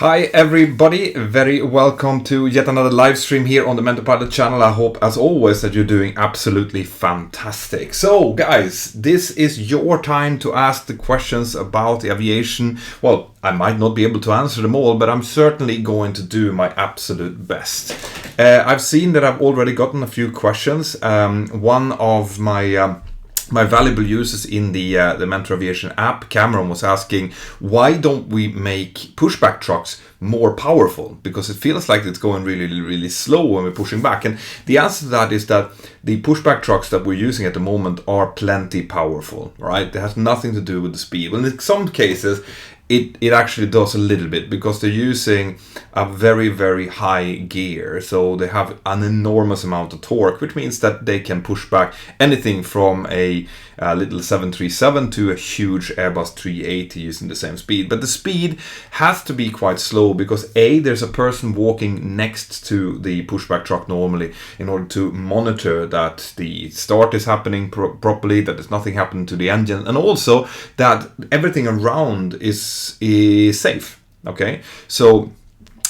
Hi everybody, very welcome to yet another live stream here on the Mentour Pilot channel. I hope as always that you're doing absolutely fantastic. So guys, this is your time to ask the questions about the aviation. Well, I might not be able to answer them all, but I'm certainly going to do my absolute best. I've seen that I've already gotten a few questions. One of my valuable users in the Mentour Aviation app, Cameron, was asking, why don't we make pushback trucks more powerful? Because it feels like it's going really slow when we're pushing back. And the answer to that is that the pushback trucks that we're using at the moment are plenty powerful, right? It has nothing to do with the speed. Well, in some cases, it actually does a little bit, because they're using a very high gear, so they have an enormous amount of torque, which means that they can push back anything from a little 737 to a huge Airbus 380 using the same speed. But the speed has to be quite slow, because there's a person walking next to the pushback truck normally in order to monitor that the start is happening properly, that there's nothing happening to the engine, and also that everything around is safe. Okay, so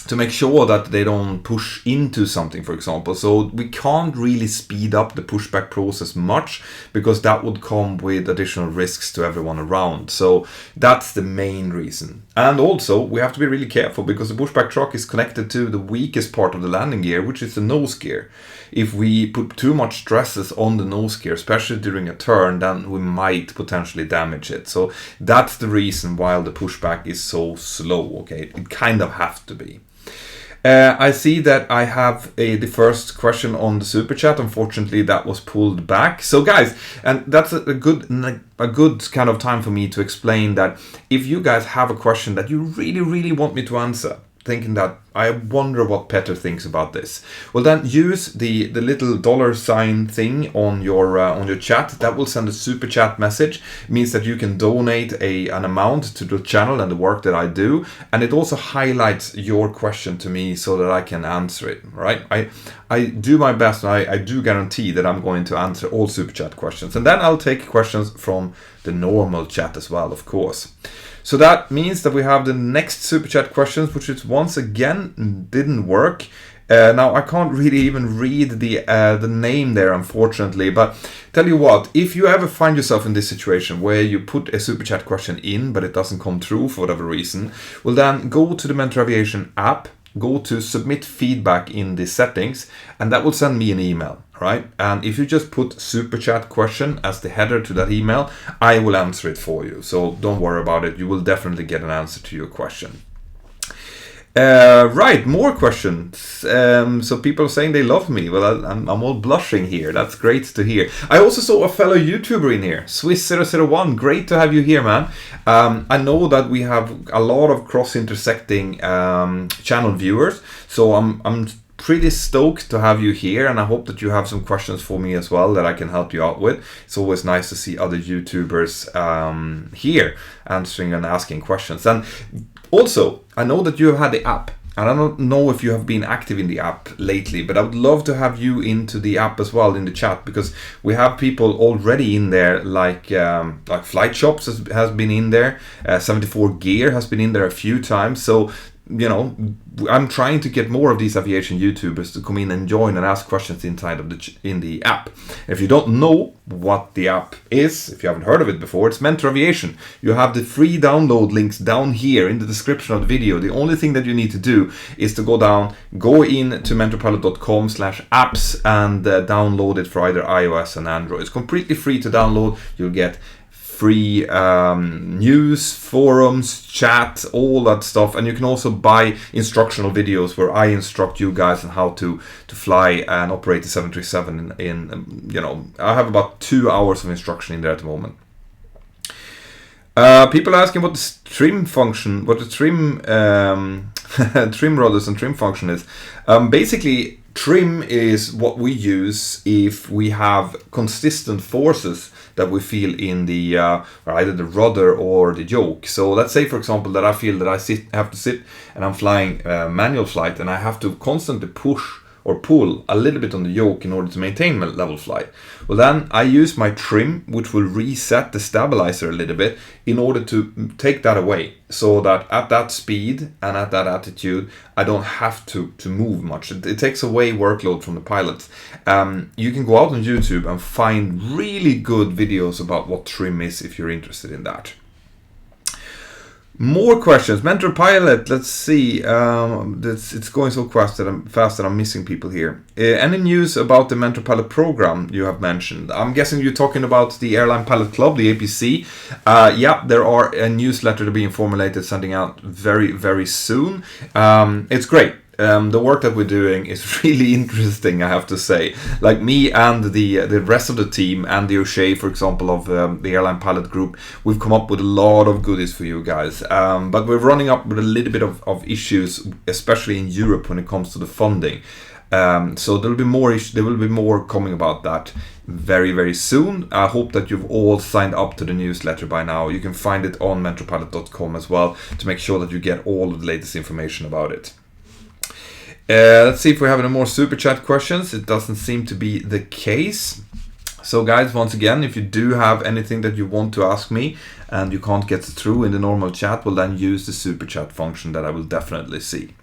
to make sure that they don't push into something, for example. So we can't really speed up the pushback process much, because that would come with additional risks to everyone around. So that's the main reason. And also we have to be really careful, because the pushback truck is connected to the weakest part of the landing gear, which is the nose gear. If we put too much stresses on the nose gear, especially during a turn, then we might potentially damage it. So that's the reason why the pushback is so slow. Okay, it kind of has to be. I see that I have the first question on the super chat. Unfortunately, that was pulled back. So guys, and that's a good kind of time for me to explain that if you guys have a question that you really want me to answer, thinking that I wonder what Petter thinks about this, well, then use the little $ thing on your chat. That will send a super chat message. It means that you can donate an amount to the channel and the work that I do, and it also highlights your question to me so that I can answer it. Right? I do my best, and I do guarantee that I'm going to answer all super chat questions, and then I'll take questions from the normal chat as well, of course. So that means that we have the next super chat questions, which is once again didn't work. Now I can't really even read the name there, unfortunately. But tell you what, if you ever find yourself in this situation where you put a super chat question in, but it doesn't come through for whatever reason, well, then go to the Mentour Aviation app, go to submit feedback in the settings, and that will send me an email. Right? And if you just put super chat question as the header to that email, I will answer it for you. So don't worry about it. You will definitely get an answer to your question. Right, more questions. So people are saying they love me. Well, I'm all blushing here. That's great to hear. I also saw a fellow YouTuber in here, Swiss001. Great to have you here, man. I know that we have a lot of cross-intersecting channel viewers, so I'm pretty stoked to have you here, and I hope that you have some questions for me as well that I can help you out with. It's always nice to see other YouTubers here answering and asking questions. And also, I know that you have had the app, and I don't know if you have been active in the app lately, but I would love to have you into the app as well in the chat, because we have people already in there, like Flight Shops has been in there, 74 Gear has been in there a few times. So you know, I'm trying to get more of these aviation YouTubers to come in and join and ask questions inside of in the app. If you don't know what the app is, if you haven't heard of it before, it's Mentour Aviation. You have the free download links down here in the description of the video. The only thing that you need to do is to go in to mentourpilot.com/apps and download it for either iOS and Android. It's completely free to download. You'll get free news, forums, chat, all that stuff, and you can also buy instructional videos where I instruct you guys on how to fly and operate the 737 in I have about 2 hours of instruction in there at the moment. People are asking what the trim function, what the trim trim rudders and trim function is. Basically, trim is what we use if we have consistent forces that we feel in the either the rudder or the yoke. So let's say, for example, that I feel that I have to sit and I'm flying manual flight, and I have to constantly push or pull a little bit on the yoke in order to maintain level flight. Well, then I use my trim, which will reset the stabilizer a little bit in order to take that away, so that at that speed and at that attitude, I don't have to move much. It takes away workload from the pilots. You can go out on YouTube and find really good videos about what trim is if you're interested in that. More questions. Mentour Pilot, let's see. It's going so fast that I'm missing people here. Any news about the Mentour Pilot program you have mentioned? I'm guessing you're talking about the Airline Pilot Club, the APC. Yeah, there are a newsletter being formulated, sending out very, very soon. It's great. The work that we're doing is really interesting, I have to say. Like me and the rest of the team and the O'Shea, for example, of the Airline Pilot Group, we've come up with a lot of goodies for you guys. But we're running up with a little bit of issues, especially in Europe when it comes to the funding. So there will be more coming about that very, very soon. I hope that you've all signed up to the newsletter by now. You can find it on mentorpilot.com as well to make sure that you get all of the latest information about it. Let's see if we have any more super chat questions. It doesn't seem to be the case. So guys, once again, if you do have anything that you want to ask me and you can't get through in the normal chat, well then use the super chat function that I will definitely see.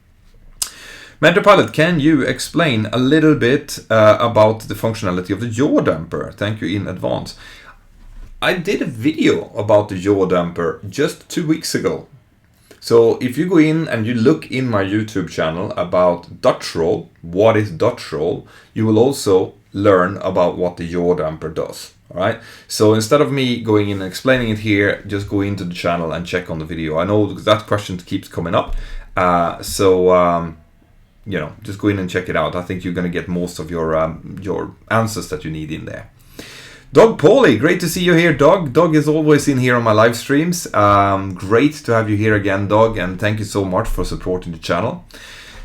Mentour Pilot, can you explain a little bit about the functionality of the yaw damper? Thank you in advance. I did a video about the yaw damper just 2 weeks ago. So if you go in and you look in my YouTube channel about Dutch roll, what is Dutch roll, you will also learn about what the yaw damper does. All right. So instead of me going in and explaining it here, just go into the channel and check on the video. I know that question keeps coming up. You know, just go in and check it out. I think you're going to get most of your answers that you need in there. Doug Pauly, great to see you here, Doug. Doug is always in here on my live streams. Great to have you here again, Doug, and thank you so much for supporting the channel.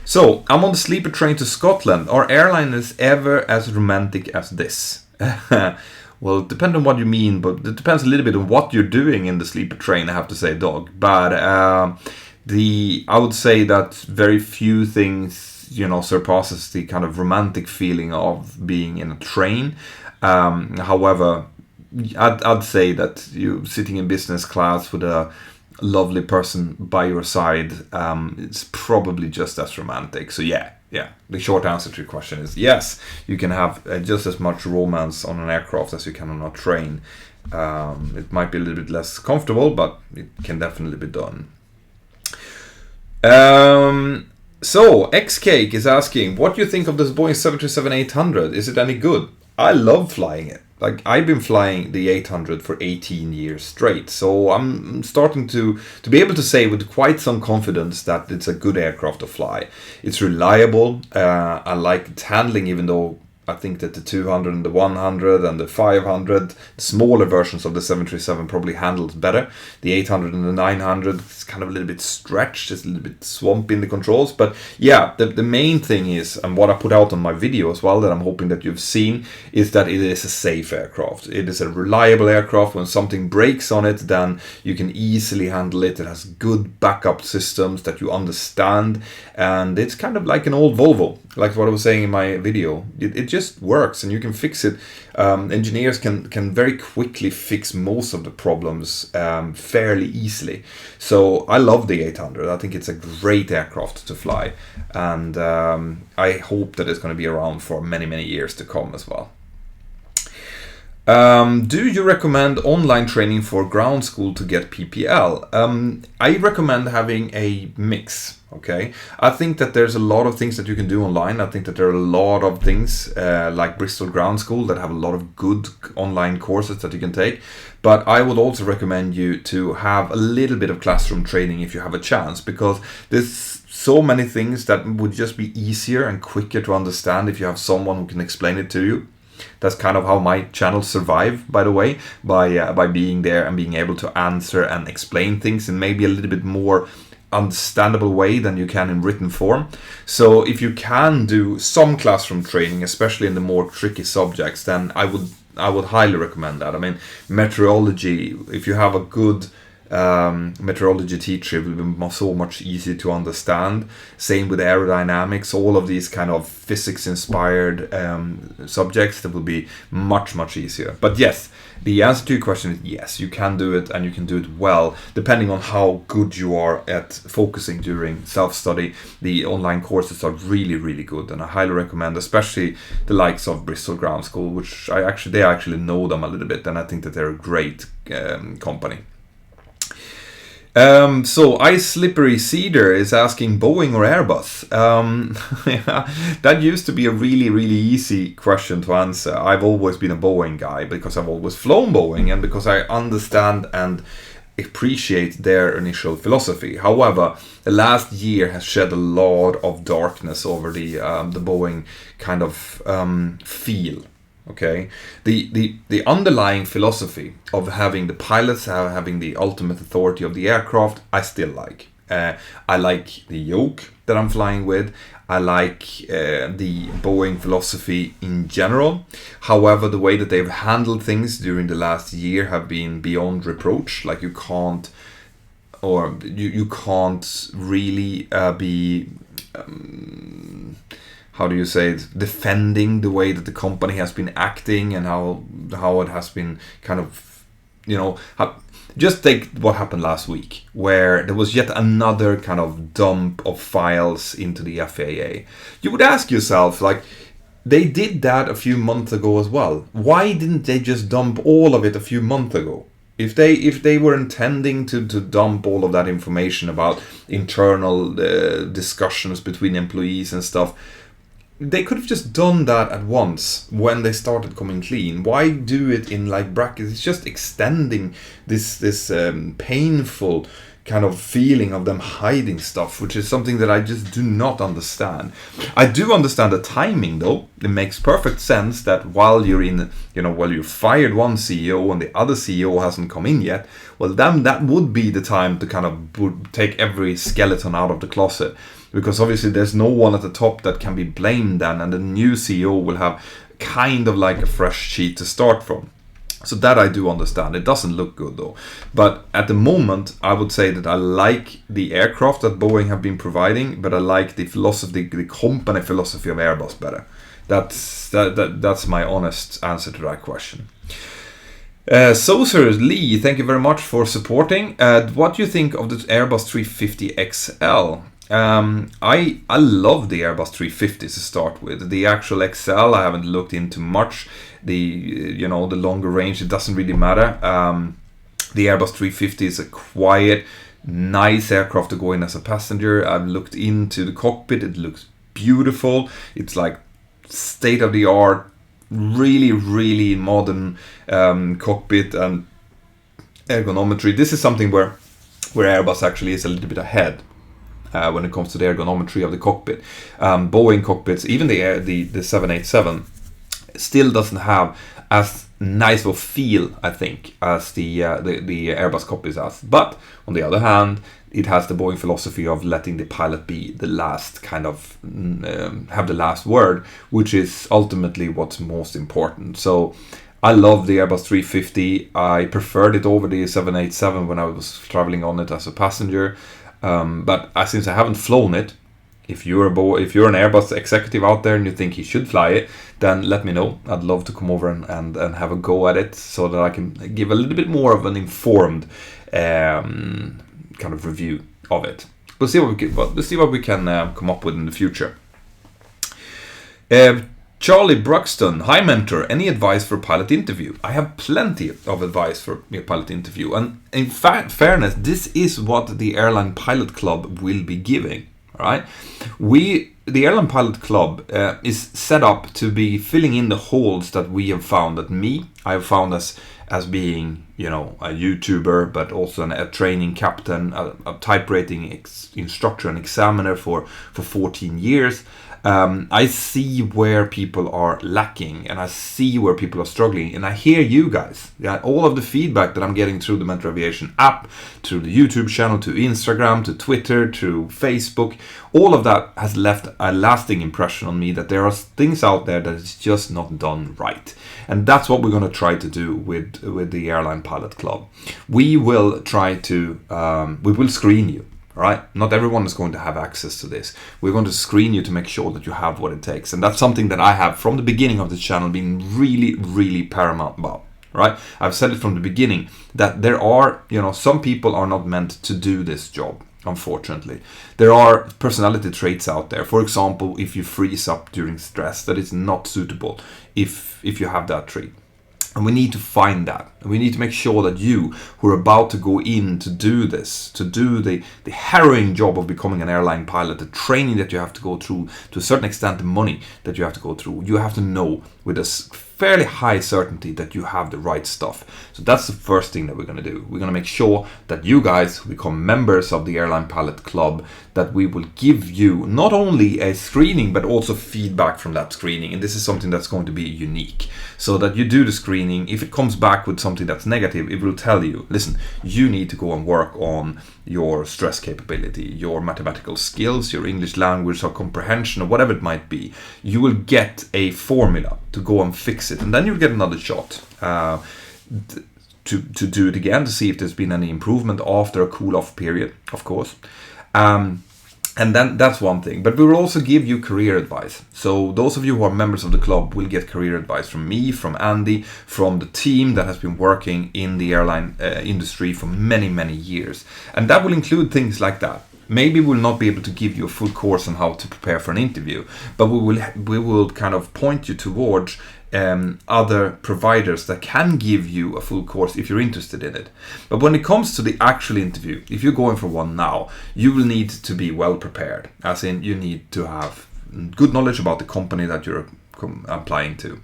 So, I'm on the sleeper train to Scotland. Are airliners ever as romantic as this? Well, it depends on what you mean, but it depends a little bit on what you're doing in the sleeper train, I have to say, Doug. But I would say that very few things, you know, surpasses the kind of romantic feeling of being in a train. However, I'd say that you sitting in business class with a lovely person by your side, it's probably just as romantic. So yeah, the short answer to your question is yes, you can have just as much romance on an aircraft as you can on a train. It might be a little bit less comfortable, but it can definitely be done. So Xcake is asking, what do you think of this Boeing 737-800? Is it any good? I love flying it. Like, I've been flying the 800 for 18 years straight, so I'm starting to be able to say with quite some confidence that it's a good aircraft to fly. It's reliable. I like its handling, even though I think that the 200 and the 100 and the 500, smaller versions of the 737 probably handles better. The 800 and the 900 is kind of a little bit stretched, it's a little bit swampy in the controls. But yeah, the main thing is, and what I put out on my video as well, that I'm hoping that you've seen, is that it is a safe aircraft. It is a reliable aircraft. When something breaks on it, then you can easily handle it. It has good backup systems that you understand. And it's kind of like an old Volvo, like what I was saying in my video. It just works and you can fix it. Engineers can very quickly fix most of the problems fairly easily. So I love the 800. I think it's a great aircraft to fly, and I hope that it's going to be around for many, many years to come as well. Do you recommend online training for ground school to get PPL? I recommend having a mix. Okay, I think that there's a lot of things that you can do online. I think that there are a lot of things like Bristol Ground School that have a lot of good online courses that you can take. But I would also recommend you to have a little bit of classroom training if you have a chance, because there's so many things that would just be easier and quicker to understand if you have someone who can explain it to you. That's kind of how my channel survived, by the way, by being there and being able to answer and explain things in maybe a little bit more understandable way than you can in written form. So if you can do some classroom training, especially in the more tricky subjects, then I would highly recommend that. I mean, meteorology, if you have a good meteorology teacher, it will be so much easier to understand. Same with aerodynamics, all of these kind of physics-inspired subjects, that will be much, much easier. But yes, the answer to your question is yes, you can do it, and you can do it well, depending on how good you are at focusing during self-study. The online courses are really, really good, and I highly recommend, especially the likes of Bristol Ground School, which they actually know them a little bit, and I think that they're a great company. So Ice Slippery Cedar is asking Boeing or Airbus. That used to be a really, really easy question to answer. I've always been a Boeing guy because I've always flown Boeing, and because I understand and appreciate their initial philosophy. However, the last year has shed a lot of darkness over the Boeing kind of feel. Okay, the underlying philosophy of having the pilots having the ultimate authority of the aircraft, I still like. I like the yoke that I'm flying with. I like the Boeing philosophy in general. However, the way that they've handled things during the last year have been beyond reproach. Like you can't really be. How do you say it, defending the way that the company has been acting, and how it has been kind of, just take what happened last week, where there was yet another kind of dump of files into the FAA. You would ask yourself, like, they did that a few months ago as well. Why didn't they just dump all of it a few months ago? If they were intending to dump all of that information about internal discussions between employees and stuff, they could have just done that at once when they started coming clean. Why do it in like brackets? It's just extending this painful kind of feeling of them hiding stuff, which is something that I just do not understand. I do understand the timing though. It makes perfect sense that while you're while you fired one CEO and the other CEO hasn't come in yet, well, then that would be the time to kind of take every skeleton out of the closet. Because obviously there's no one at the top that can be blamed then, and the new CEO will have kind of like a fresh sheet to start from. So that I do understand. It doesn't look good though. But at the moment, I would say that I like the aircraft that Boeing have been providing, but I like the philosophy, the company philosophy of Airbus better. That's my honest answer to that question. Soser Lee, thank you very much for supporting. What do you think of the Airbus 350 XL? I love the Airbus 350 to start with. The actual XL I haven't looked into much. The longer range, it doesn't really matter. The Airbus 350 is a quiet, nice aircraft to go in as a passenger. I've looked into the cockpit. It looks beautiful. It's like state of the art, really, really modern cockpit and ergonometry. This is something where Airbus actually is a little bit ahead. When it comes to the ergonometry of the cockpit. Boeing cockpits, even the 787, still doesn't have as nice of a feel, I think, as the Airbus cockpits has. But on the other hand, it has the Boeing philosophy of letting the pilot be the last kind of have the last word, which is ultimately what's most important. So I love the Airbus 350. I preferred it over the 787 when I was traveling on it as a passenger. But since I haven't flown it, if you're an Airbus executive out there and you think you should fly it, then let me know. I'd love to come over and have a go at it so that I can give a little bit more of an informed kind of review of it. We'll see what we can come up with in the future. Charlie Bruxton, hi Mentor, any advice for pilot interview? I have plenty of advice for a pilot interview, and in fairness, this is what the Airline Pilot Club will be giving. All right, the Airline Pilot Club is set up to be filling in the holes that we have found. That I have found as being a YouTuber, but also a training captain, a type rating instructor and examiner for 14 years. I see where people are lacking, and I see where people are struggling, and I hear you guys. Yeah, all of the feedback that I'm getting through the Mentour Aviation app, through the YouTube channel, to Instagram, to Twitter, to Facebook, all of that has left a lasting impression on me that there are things out there that is just not done right. And that's what we're going to try to do with the Airline Pilot Club. We will try to, we will screen you. Right? Not everyone is going to have access to this. We're going to screen you to make sure that you have what it takes. And that's something that I have from the beginning of the channel been really, really paramount about. Right? I've said it from the beginning that there are, some people are not meant to do this job. Unfortunately, there are personality traits out there. For example, if you freeze up during stress, that is not suitable if you have that trait. And we need to find that. And we need to make sure that you who are about to go in to do this, to do the harrowing job of becoming an airline pilot, the training that you have to go through, to a certain extent the money that you have to go through, you have to know with a fairly high certainty that you have the right stuff. So that's the first thing that we're going to do. We're going to make sure that you guys who become members of the Airline Pilot Club, that we will give you not only a screening but also feedback from that screening. And this is something that's going to be unique. So that you do the screening, if it comes back with something that's negative, it will tell you, listen, you need to go and work on your stress capability, your mathematical skills, your English language or comprehension or whatever it might be. You will get a formula to go and fix it, and then you'll get another shot to do it again to see if there's been any improvement after a cool-off period, of course. And then that's one thing. But we will also give you career advice. So those of you who are members of the club will get career advice from me, from Andy, from the team that has been working in the airline industry for many, many years. And that will include things like that. Maybe we'll not be able to give you a full course on how to prepare for an interview, but we will kind of point you towards other providers that can give you a full course if you're interested in it. But when it comes to the actual interview, if you're going for one now, you will need to be well prepared, as in you need to have good knowledge about the company that you're applying to.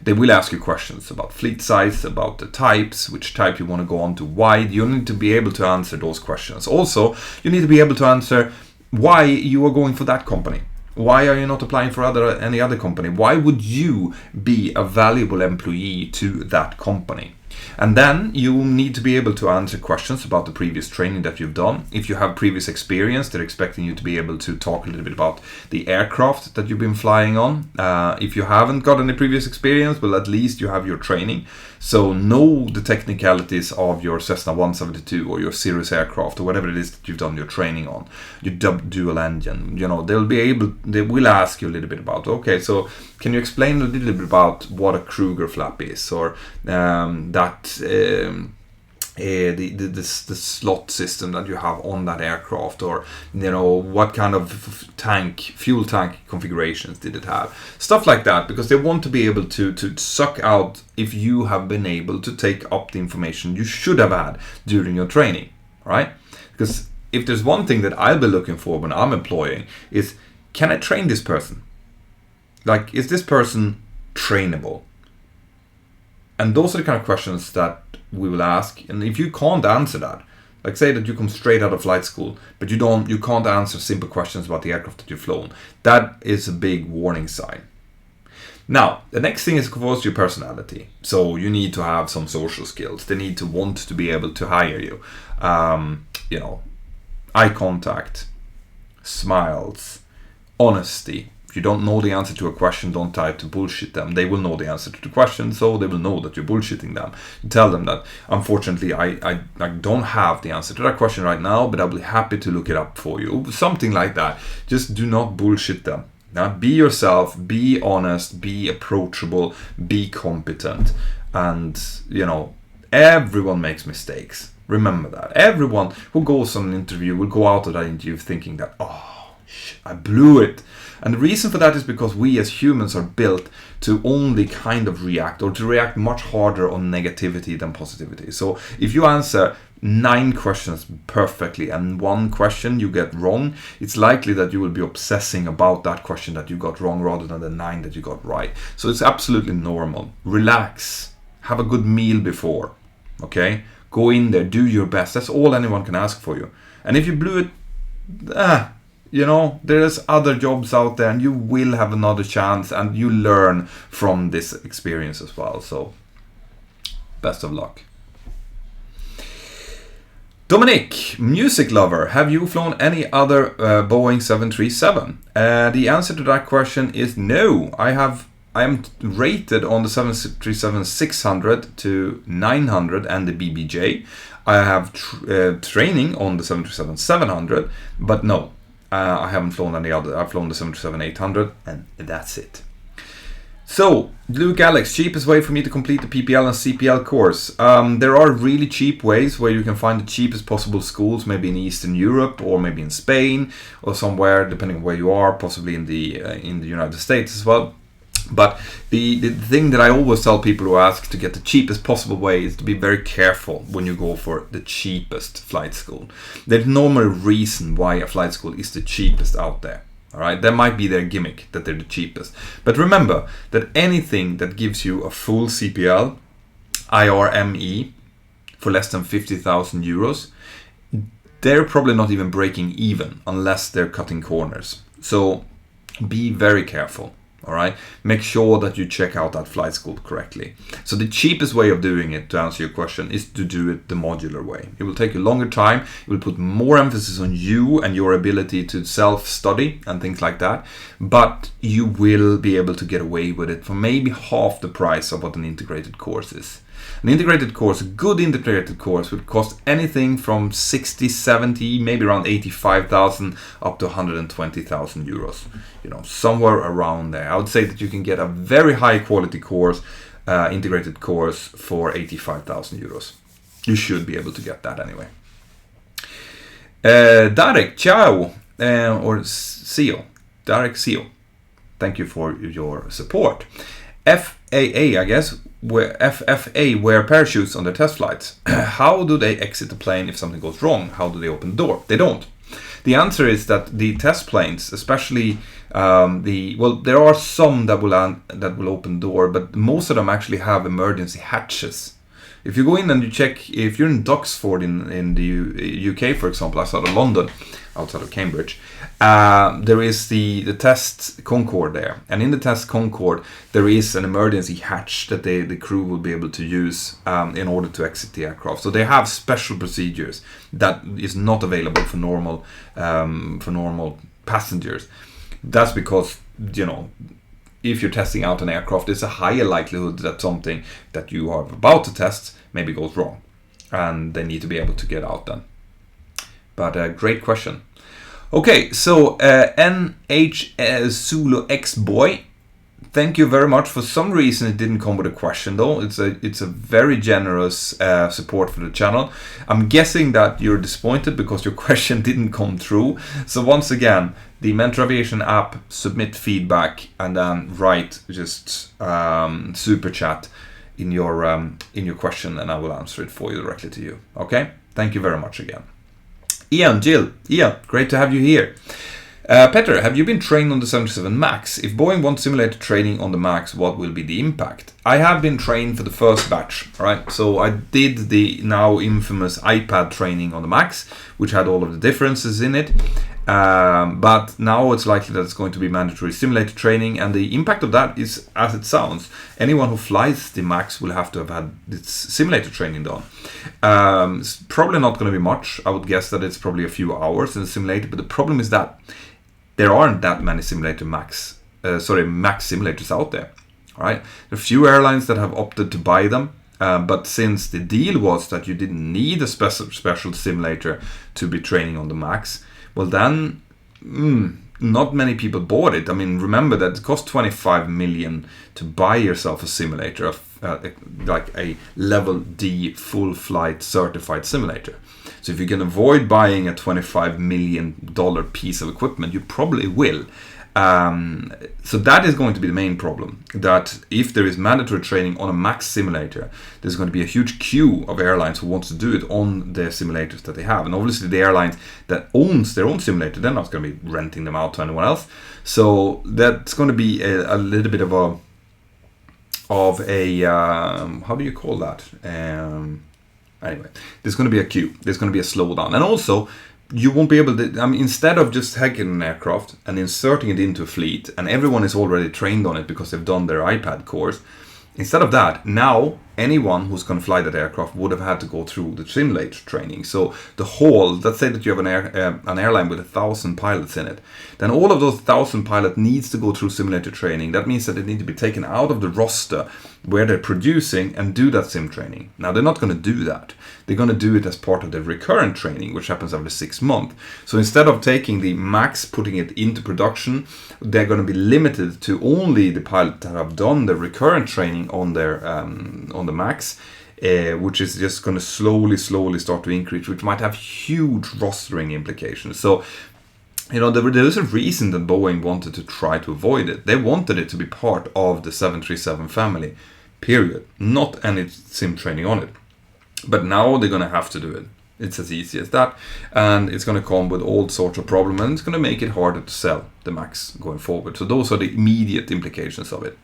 They will ask you questions about fleet size, about the types, which type you want to go on to, why. You need to be able to answer those questions. Also, you need to be able to answer why you are going for that company. Why are you not applying for any other company? Why would you be a valuable employee to that company? And then you need to be able to answer questions about the previous training that you've done. If you have previous experience, they're expecting you to be able to talk a little bit about the aircraft that you've been flying on. If you haven't got any previous experience, well, at least you have your training. So know the technicalities of your Cessna 172 or your Cirrus aircraft or whatever it is that you've done your training on, your dual engine. They will ask you a little bit about, okay, so can you explain a little bit about what a Kruger flap is, or the slot system that you have on that aircraft, or what kind of fuel tank configurations did it have, stuff like that, because they want to be able to suck out if you have been able to take up the information you should have had during your training, right? Because if there's one thing that I'll be looking for when I'm employing is, can I train this person? Like, is this person trainable? And those are the kind of questions that we will ask. And if you can't answer that, like say that you come straight out of flight school, but you can't answer simple questions about the aircraft that you've flown, that is a big warning sign. Now, the next thing is, of course, your personality. So you need to have some social skills. They need to want to be able to hire you. Eye contact, smiles, honesty. If you don't know the answer to a question, don't try to bullshit them. They will know the answer to the question, so they will know that you're bullshitting them. You tell them that, unfortunately, I don't have the answer to that question right now, but I'll be happy to look it up for you. Something like that. Just do not bullshit them. Now, be yourself, be honest, be approachable, be competent. And, everyone makes mistakes. Remember that. Everyone who goes on an interview will go out of that interview thinking that, I blew it. And the reason for that is because we as humans are built to only kind of react, or to react much harder on negativity than positivity. So if you answer 9 questions perfectly and 1 question you get wrong, it's likely that you will be obsessing about that question that you got wrong rather than the 9 that you got right. So it's absolutely normal. Relax. Have a good meal before. Okay? Go in there. Do your best. That's all anyone can ask for you. And if you blew it, you know, there's other jobs out there and you will have another chance, and you learn from this experience as well. So best of luck. Dominic, music lover, have you flown any other Boeing 737? The answer to that question is no. I am rated on the 737-600 to 900 and the BBJ. I have training on the 737-700, but no, I haven't flown any other. I've flown the 737-800, and that's it. So, Luke Alex, cheapest way for me to complete the PPL and CPL course. There are really cheap ways where you can find the cheapest possible schools, maybe in Eastern Europe or maybe in Spain or somewhere, depending on where you are, possibly in the United States as well. But the thing that I always tell people who ask to get the cheapest possible way is to be very careful when you go for the cheapest flight school. There's normally a reason why a flight school is the cheapest out there. All right, that might be their gimmick, that they're the cheapest. But remember that anything that gives you a full CPL, IRME, for less than 50,000 euros, they're probably not even breaking even unless they're cutting corners. So be very careful. All right, make sure that you check out that flight school correctly. So the cheapest way of doing it, to answer your question, is to do it the modular way. It will take a longer time. It will put more emphasis on you and your ability to self-study and things like that. But you will be able to get away with it for maybe half the price of what an integrated course is. An integrated course, a good integrated course, would cost anything from 60, 70, maybe around 85,000 up to 120,000 euros. You know, somewhere around there. I would say that you can get a very high quality course, integrated course, for 85,000 euros. You should be able to get that anyway. Darek, ciao, or Sio. Darek, Sio. Thank you for your support. FAA, I guess, where FFA wear parachutes on their test flights. How do they exit the plane if something goes wrong? How do they open the door? They don't. The answer is that the test planes, especially there are some that will open the door, but most of them actually have emergency hatches. If you go in and you check, if you're in Duxford in the UK, for example, outside of London, outside of Cambridge, there is the test Concorde there. And in the test Concorde, there is an emergency hatch that the crew will be able to use in order to exit the aircraft. So they have special procedures that is not available for normal passengers. That's because, you know, if you're testing out an aircraft, there's a higher likelihood that something that you are about to test maybe goes wrong, and they need to be able to get out then. But great question. Okay, so NH Zulu X Boy, thank you very much. For some reason it didn't come with a question though. It's a very generous support for the channel. I'm guessing that you're disappointed because your question didn't come through. So once again, the Mentour Aviation app, submit feedback and then write just super chat in your question, and I will answer it for you directly to you. Okay, thank you very much again. Ian, Jill, great to have you here. Petter, have you been trained on the 737 MAX? If Boeing wants simulator training on the MAX, what will be the impact? I have been trained for the first batch, right? So I did the now infamous iPad training on the MAX, which had all of the differences in it. But now it's likely that it's going to be mandatory simulator training, and the impact of that is, as it sounds, anyone who flies the MAX will have to have had its simulator training done. It's probably not going to be much. I would guess that it's probably a few hours in the simulator, but the problem is that there aren't that many MAX simulators out there. All right, there are a few airlines that have opted to buy them. But since the deal was that you didn't need a special simulator to be training on the MAX, well then, not many people bought it. I mean, remember that it cost 25 million to buy yourself a simulator, like a level D full flight certified simulator. So if you can avoid buying a $25 million piece of equipment, you probably will. So that is going to be the main problem, that if there is mandatory training on a MAX simulator, there's going to be a huge queue of airlines who wants to do it on their simulators that they have. And obviously the airlines that owns their own simulator, they're not going to be renting them out to anyone else. So that's going to be a little bit of a how do you call that? Anyway, there's going to be a queue. There's going to be a slowdown. And also, you won't be able to, I mean, instead of just taking an aircraft and inserting it into a fleet, and everyone is already trained on it because they've done their iPad course, instead of that, now anyone who's going to fly that aircraft would have had to go through the simulator training. So the whole, let's say that you have an airline with 1,000 pilots in it, then all of those 1,000 pilots needs to go through simulator training. That means that they need to be taken out of the roster where they're producing and do that sim training. Now they're not going to do that. They're going to do it as part of the recurrent training, which happens every 6 months. So instead of taking the max, putting it into production, they're going to be limited to only the pilots that have done the recurrent training on their on the max, which is just going to slowly start to increase, which might have huge rostering implications. So, you know, there was a reason that Boeing wanted to try to avoid it. They wanted it to be part of the 737 family, period. Not any sim training on it. But now they're going to have to do it. It's as easy as that. And it's going to come with all sorts of problems, and it's going to make it harder to sell the Max going forward. So those are the immediate implications of it.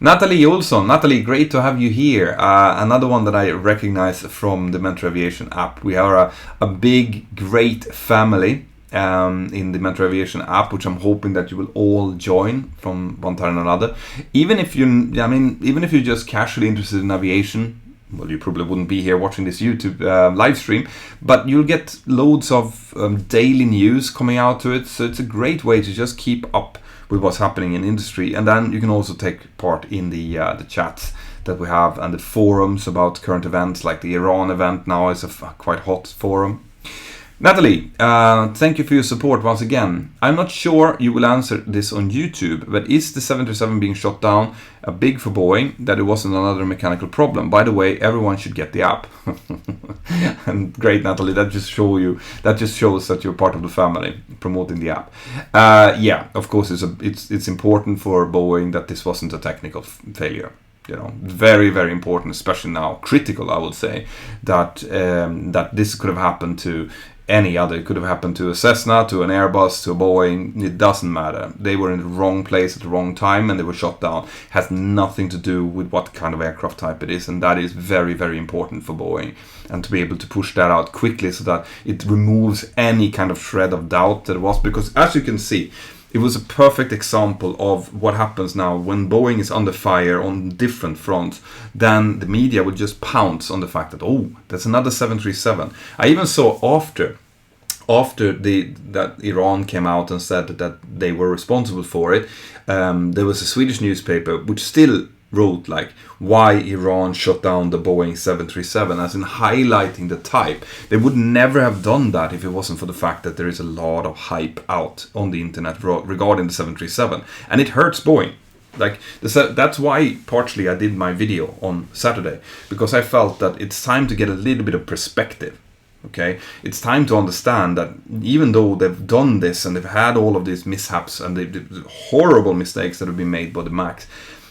Natalie Olsson. Natalie, great to have you here. Another one that I recognize from the Mentour Aviation app. We are a big, great family in the Mentour Aviation app, which I'm hoping that you will all join from one time or another. Even if you're just casually interested in aviation, well, you probably wouldn't be here watching this YouTube live stream, but you'll get loads of daily news coming out to it. So it's a great way to just keep up with what's happening in industry. And then you can also take part in the chats that we have and the forums about current events, like the Iran event now is a quite hot forum. Natalie, thank you for your support once again. I'm not sure you will answer this on YouTube, but is the 737 being shot down a big for Boeing that it wasn't another mechanical problem? By the way, everyone should get the app. And great, Natalie, that just shows that you're part of the family promoting the app. Yeah, of course, it's important for Boeing that this wasn't a technical failure. You know, very, very important, especially now, critical, I would say, that this could have happened to any other. It could have happened to a Cessna, to an Airbus, to a Boeing. It doesn't matter. They were in the wrong place at the wrong time and they were shot down. It has nothing to do with what kind of aircraft type it is, and that is very, very important for Boeing. And to be able to push that out quickly so that it removes any kind of shred of doubt that it was, because as you can see, it was a perfect example of what happens now when Boeing is under fire on different fronts. Then the media would just pounce on the fact that, oh, there's another 737. I even saw after that Iran came out and said that they were responsible for it, there was a Swedish newspaper which still wrote like why Iran shut down the Boeing 737, as in highlighting the type. They would never have done that if it wasn't for the fact that there is a lot of hype out on the internet regarding the 737, and it hurts Boeing. Like that's why partially I did my video on Saturday, because I felt that it's time to get a little bit of perspective. Okay, it's time to understand that even though they've done this and they've had all of these mishaps and the horrible mistakes that have been made by the Max,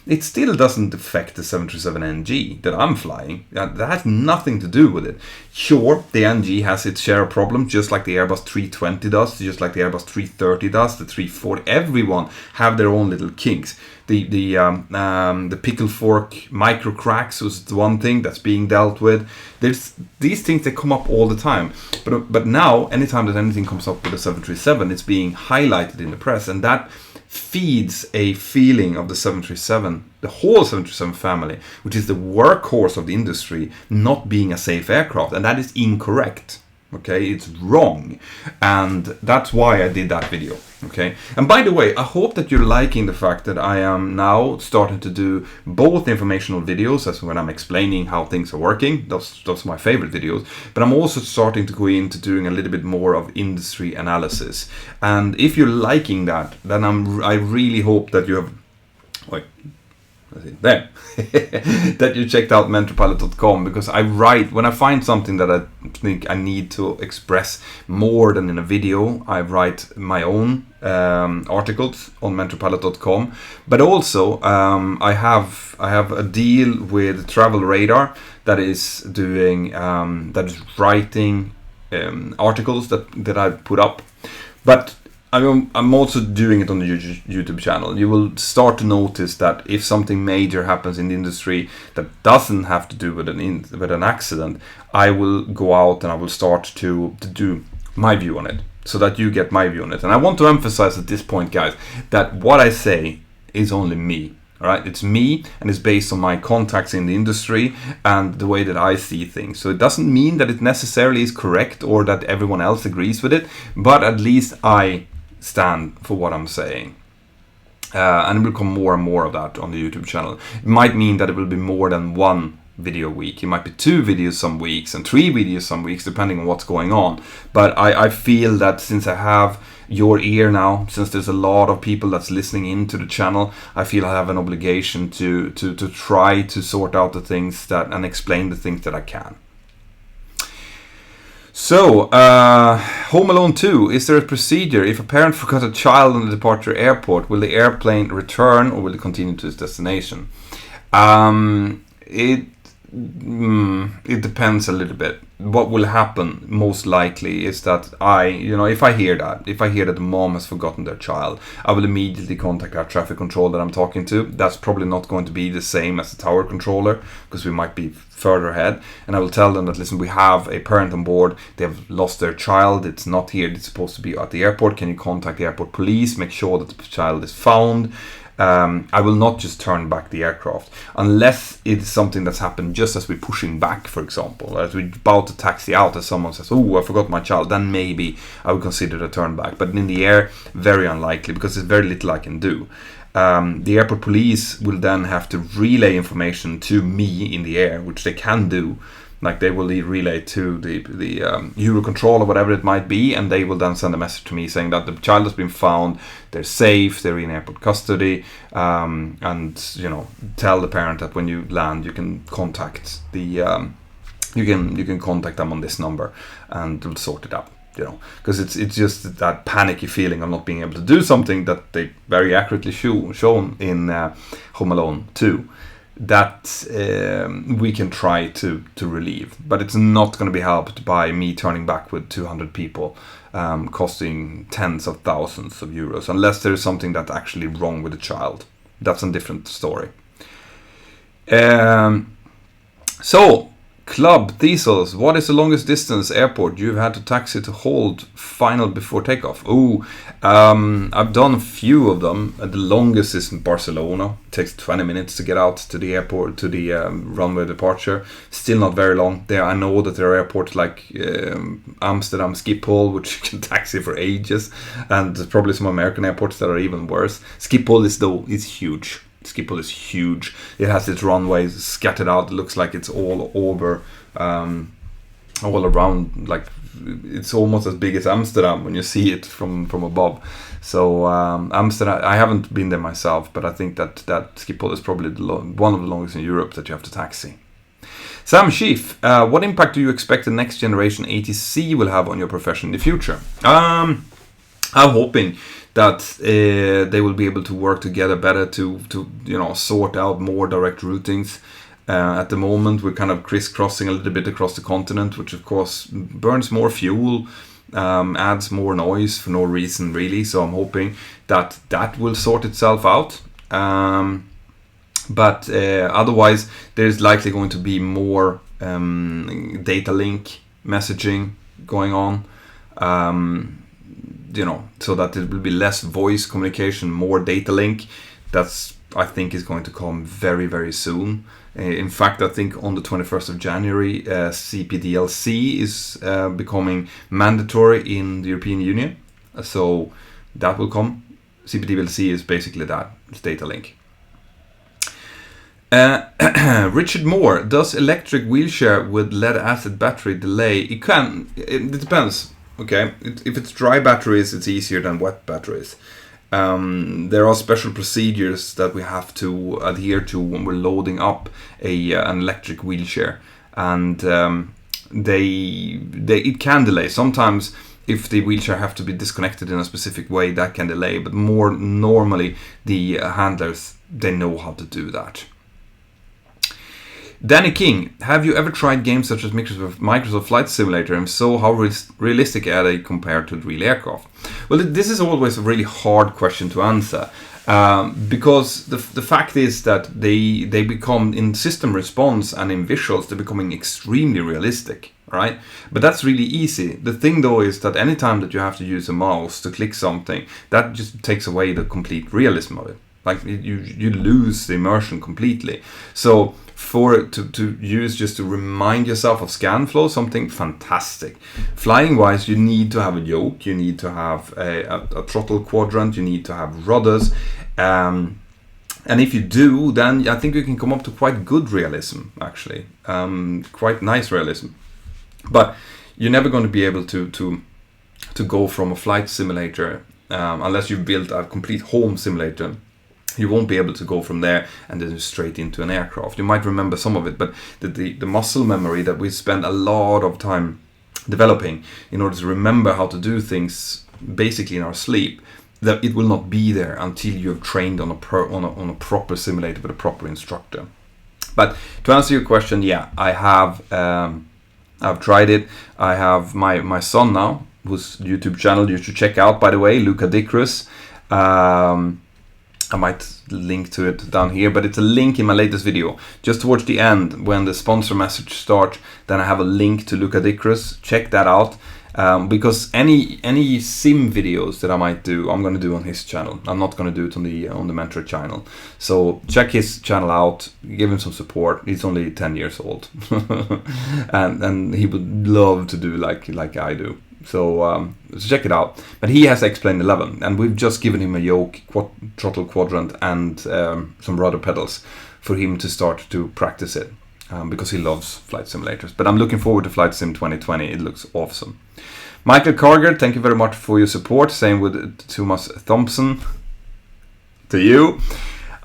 it still doesn't affect the 737NG that I'm flying. That has nothing to do with it. Sure, the NG has its share of problems, just like the Airbus 320 does, just like the Airbus 330 does, the 340. Everyone have their own little kinks. The pickle fork micro cracks was the one thing that's being dealt with. There's these things that come up all the time. But now, anytime that anything comes up with the 737, it's being highlighted in the press, and that feeds a feeling of the 737, the whole 737 family, which is the workhorse of the industry, not being a safe aircraft. And that is incorrect. Okay, it's wrong. And that's why I did that video. Okay, and by the way, I hope that you're liking the fact that I am now starting to do both informational videos, as when I'm explaining how things are working. Those are my favorite videos. But I'm also starting to go into doing a little bit more of industry analysis. And if you're liking that, then I really hope that you have... Wait. There that you checked out mentorpilot.com, because I write when I find something that I think I need to express more than in a video. I write my own articles on mentorpilot.com, but also I have a deal with Travel Radar that is doing that is writing articles that I put up. But I'm also doing it on the YouTube channel. You will start to notice that if something major happens in the industry that doesn't have to do with an accident, I will go out and I will start to do my view on it, so that you get my view on it. And I want to emphasize at this point, guys, that what I say is only me. All right, it's me, and it's based on my contacts in the industry and the way that I see things. So it doesn't mean that it necessarily is correct or that everyone else agrees with it, but at least I stand for what I'm saying. And it will come more and more of that on the YouTube channel. It might mean that it will be more than one video a week. It might be 2 videos some weeks and 3 videos some weeks, depending on what's going on. But I feel that since I have your ear now, since there's a lot of people that's listening into the channel, I feel I have an obligation to try to sort out the things that and explain the things that I can. So, Home Alone 2, is there a procedure? If a parent forgot a child on the departure airport, will the airplane return or will it continue to its destination? It depends a little bit. What will happen most likely is that if I hear that the mom has forgotten their child, I will immediately contact our traffic control that I'm talking to. That's probably not going to be the same as the tower controller, because we might be further ahead, and I will tell them that, listen, we have a parent on board, they have lost their child, it's not here, it's supposed to be at the airport, can you contact the airport police, make sure that the child is found. I will not just turn back the aircraft unless it's something that's happened just as we're pushing back, for example, as we're about to taxi out, as someone says, oh, I forgot my child, then maybe I would consider a turn back. But in the air, very unlikely, because there's very little I can do. The airport police will then have to relay information to me in the air, which they can do. Like they will relay to the Eurocontrol or whatever it might be, and they will then send a message to me saying that the child has been found, they're safe, they're in airport custody, and tell the parent that when you land, you can contact you can contact them on this number, and they'll sort it out. Because it's just that panicky feeling of not being able to do something that they very accurately shown in Home Alone 2. That we can try to relieve, but it's not going to be helped by me turning back with 200 people, costing tens of thousands of euros, unless there is something that's actually wrong with the child. That's a different story. So, Club Thistles, what is the longest distance airport you've had to taxi to hold final before takeoff? I've done a few of them. The longest is in Barcelona. It takes 20 minutes to get out to the airport, to the runway departure. Still not very long. I know that there are airports like Amsterdam Schiphol, which you can taxi for ages, and there's probably some American airports that are even worse. Schiphol is huge. Schiphol is huge. It has its runways scattered out. It looks like it's all over, all around. Like it's almost as big as Amsterdam when you see it from above. So Amsterdam, I haven't been there myself, but I think that Schiphol is probably one of the longest in Europe that you have to taxi. Sam Chief, what impact do you expect the next generation ATC will have on your profession in the future? I'm hoping that they will be able to work together better to sort out more direct routings. At the moment, we're kind of crisscrossing a little bit across the continent, which of course burns more fuel, adds more noise for no reason really. So I'm hoping that will sort itself out. But otherwise, there's likely going to be more data link messaging going on. So that it will be less voice communication, more data link. That's, I think, is going to come very, very soon. In fact, I think on the 21st of January, CPDLC is becoming mandatory in the European Union. So that will come. CPDLC is basically that. It's data link. Richard Moore, does electric wheelchair with lead acid battery delay? It depends. Okay, if it's dry batteries, it's easier than wet batteries. There are special procedures that we have to adhere to when we're loading up an electric wheelchair, and it can delay. Sometimes, if the wheelchair have to be disconnected in a specific way, that can delay. But more normally, the handlers, they know how to do that. Danny King, have you ever tried games such as Microsoft Flight Simulator? And so, how realistic are they compared to real aircraft? Well, this is always a really hard question to answer. Because the fact is that they become, in system response and in visuals, they're becoming extremely realistic, right? But that's really easy. The thing though is that anytime that you have to use a mouse to click something, that just takes away the complete realism of it. Like you lose the immersion completely. So for it to use just to remind yourself of scan flow, something fantastic. Flying wise, you need to have a yoke, you need to have a throttle quadrant, you need to have rudders. And if you do, then I think you can come up to quite good realism, actually. Quite nice realism. But you're never going to be able to go from a flight simulator, unless you've built a complete home simulator. You won't be able to go from there and then straight into an aircraft. You might remember some of it, but the muscle memory that we spend a lot of time developing in order to remember how to do things basically in our sleep, that it will not be there until you have trained on a proper simulator with a proper instructor. But to answer your question, yeah, I have I've tried it. I have my son now, whose YouTube channel you should check out, by the way, Luca Dicrus. I might link to it down here, but it's a link in my latest video. Just towards the end, when the sponsor message starts, then I have a link to Luca Dicrus. Check that out, because any sim videos that I might do, I'm going to do on his channel. I'm not going to do it on the Mentor channel. So check his channel out, give him some support. He's only 10 years old, and he would love to do like I do. So check it out. But he has X-Plane 11, and we've just given him a yoke, throttle quadrant, and some rudder pedals for him to start to practice it, because he loves flight simulators. But I'm looking forward to Flight Sim 2020. It looks awesome. Michael Carger, thank you very much for your support. Same with Thomas Thompson. To you.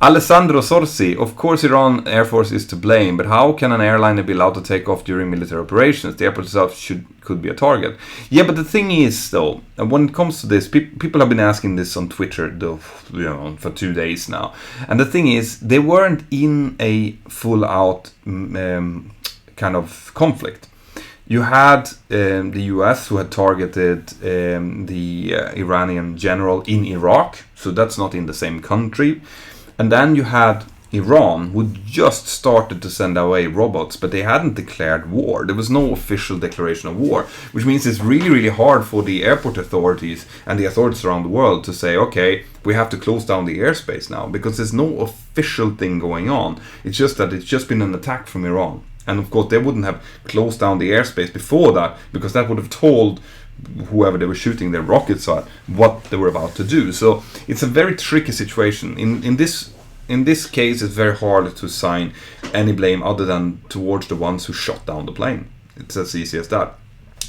Alessandro Sorsi, of course Iran Air Force is to blame, but how can an airliner be allowed to take off during military operations? The airport itself could be a target. Yeah, but the thing is, though, when it comes to this, people have been asking this on Twitter, though, for 2 days now. And the thing is, they weren't in a full-out kind of conflict. You had the US, who had targeted the Iranian general in Iraq, so that's not in the same country. And then you had Iran, who just started to send away robots, but they hadn't declared war. There was no official declaration of war, which means it's really, really hard for the airport authorities and the authorities around the world to say, okay, we have to close down the airspace now, because there's no official thing going on. It's just that it's just been an attack from Iran. And of course, they wouldn't have closed down the airspace before that, because that would have told whoever they were shooting their rockets at what they were about to do. So it's a very tricky situation. In this case, it's very hard to assign any blame other than towards the ones who shot down the plane. It's as easy as that.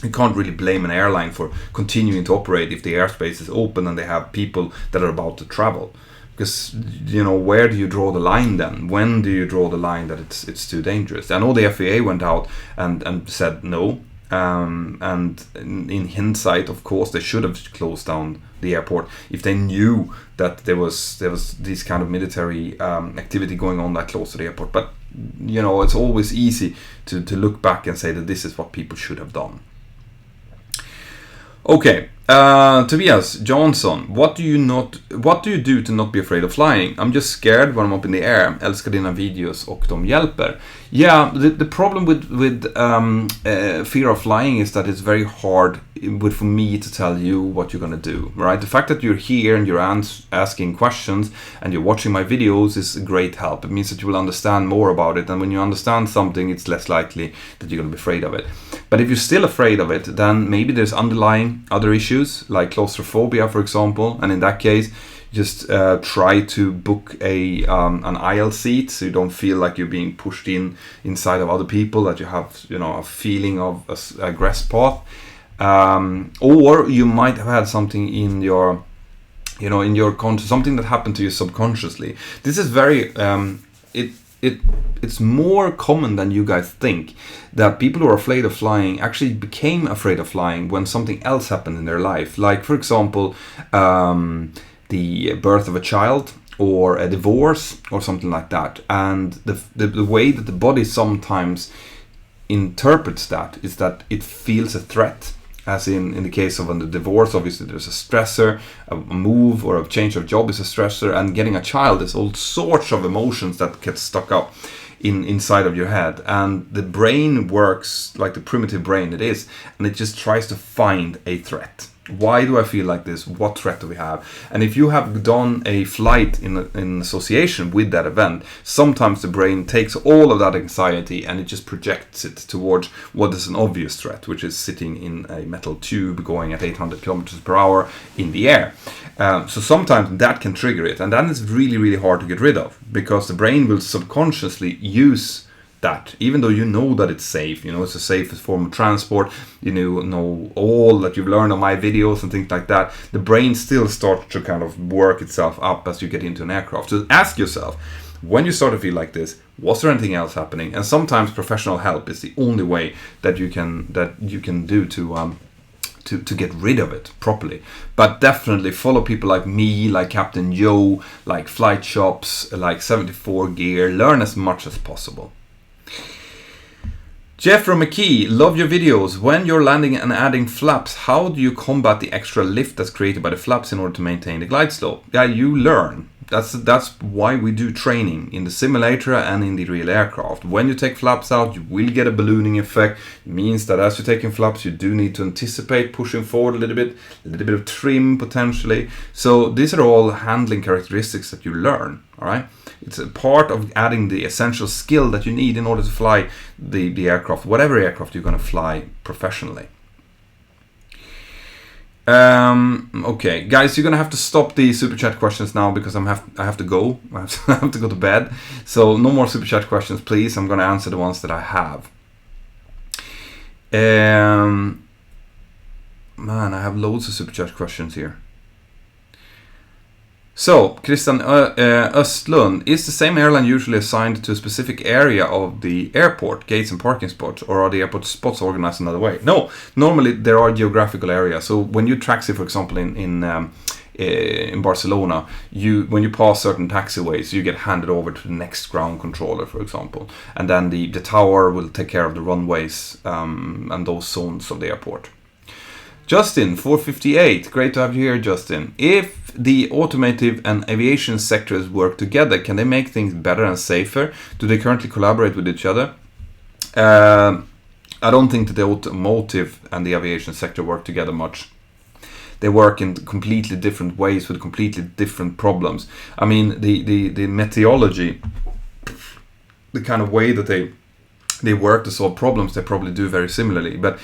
You can't really blame an airline for continuing to operate if the airspace is open and they have people that are about to travel. Because, where do you draw the line then? When do you draw the line that it's too dangerous? I know the FAA went out and said no. And in hindsight, of course, they should have closed down the airport if they knew that there was this kind of military activity going on that close to the airport. But it's always easy to look back and say that this is what people should have done. Okay, Tobias Johnson, what do you do to not be afraid of flying? I'm just scared when I'm up in the air. Älskar dina videos och de hjälper. Yeah, the problem with fear of flying is that it's very hard for me to tell you what you're gonna do, right? The fact that you're here and you're asking questions and you're watching my videos is a great help. It means that you will understand more about it, and when you understand something, it's less likely that you're gonna be afraid of it. But if you're still afraid of it, then maybe there's underlying other issues, like claustrophobia, for example, and in that case, just try to book an aisle seat so you don't feel like you're being pushed inside of other people, that you have a feeling of a grass path, or you might have had something in your something that happened to you subconsciously. This is very it's more common than you guys think, that people who are afraid of flying actually became afraid of flying when something else happened in their life. Like, for example, the birth of a child, or a divorce or something like that. And the way that the body sometimes interprets that is that it feels a threat, as in the case of a divorce. Obviously there's a stressor, a move or a change of job is a stressor, and getting a child is all sorts of emotions that get stuck up inside of your head, and the brain works like the primitive brain it is, and it just tries to find a threat. Why do I feel like this? What threat do we have? And if you have done a flight in association with that event, sometimes the brain takes all of that anxiety and it just projects it towards what is an obvious threat, which is sitting in a metal tube going at 800 kilometers per hour in the air. So sometimes that can trigger it, and that is really, really hard to get rid of, because the brain will subconsciously use that, even though you know that it's safe, you know it's the safest form of transport, you know all that you've learned on my videos and things like that. The brain still starts to kind of work itself up as you get into an aircraft. So ask yourself, when you start to feel like this, was there anything else happening? And sometimes professional help is the only way that you can do to get rid of it properly. But definitely follow people like me, like Captain Joe, like Flight Shops, like 74 Gear. Learn as much as possible. Jeffrey McKee, love your videos. When you're landing and adding flaps, how do you combat the extra lift that's created by the flaps in order to maintain the glide slope? Yeah, you learn. That's why we do training in the simulator and in the real aircraft. When you take flaps out, you will get a ballooning effect. It means that as you're taking flaps, you do need to anticipate pushing forward a little bit of trim potentially. So these are all handling characteristics that you learn, all right? It's a part of adding the essential skill that you need in order to fly the aircraft, whatever aircraft you're going to fly professionally. Okay, guys, you're gonna have to stop the super chat questions now, because I have to go. I have to go to bed. So no more super chat questions, please. I'm gonna answer the ones that I have. Man, I have loads of super chat questions here. So, Christian Östlund, is the same airline usually assigned to a specific area of the airport, gates and parking spots, or are the airport spots organized another way? No, normally there are geographical areas. So when you taxi, for example, in Barcelona, when you pass certain taxiways, you get handed over to the next ground controller, for example, and then the tower will take care of the runways and those zones of the airport. Justin, 458, great to have you here, Justin. If the automotive and aviation sectors work together, can they make things better and safer? Do they currently collaborate with each other? I don't think that the automotive and the aviation sector work together much. They work in completely different ways with completely different problems. I mean, the meteorology, the kind of way that they work to solve problems, they probably do very similarly. But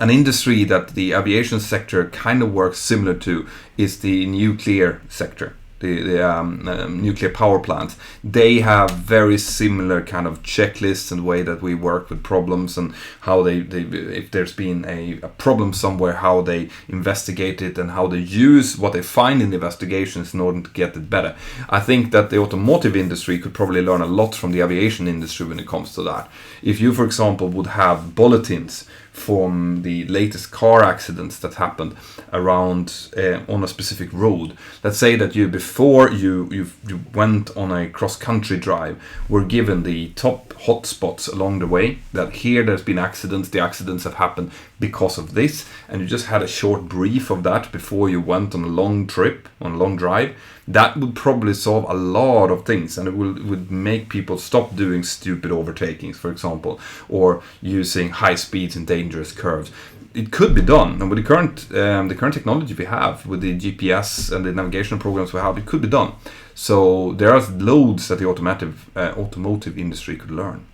an industry that the aviation sector kind of works similar to is the nuclear sector, the nuclear power plants. They have very similar kind of checklists and way that we work with problems, and how they if there's been a problem somewhere, how they investigate it and how they use what they find in the investigations in order to get it better. I think that the automotive industry could probably learn a lot from the aviation industry when it comes to that. If you, for example, would have bulletins from the latest car accidents that happened around on a specific road. Let's say that before you went on a cross-country drive, were given the top hotspots along the way, that here there's been accidents, the accidents have happened because of this, and you just had a short brief of that before you went on a long trip, on a long drive. That would probably solve a lot of things, and it would make people stop doing stupid overtakings, for example, or using high speeds and dangerous curves. It could be done, and with the current technology we have, with the GPS and the navigation programs we have, it could be done. So there are loads that the automotive industry could learn.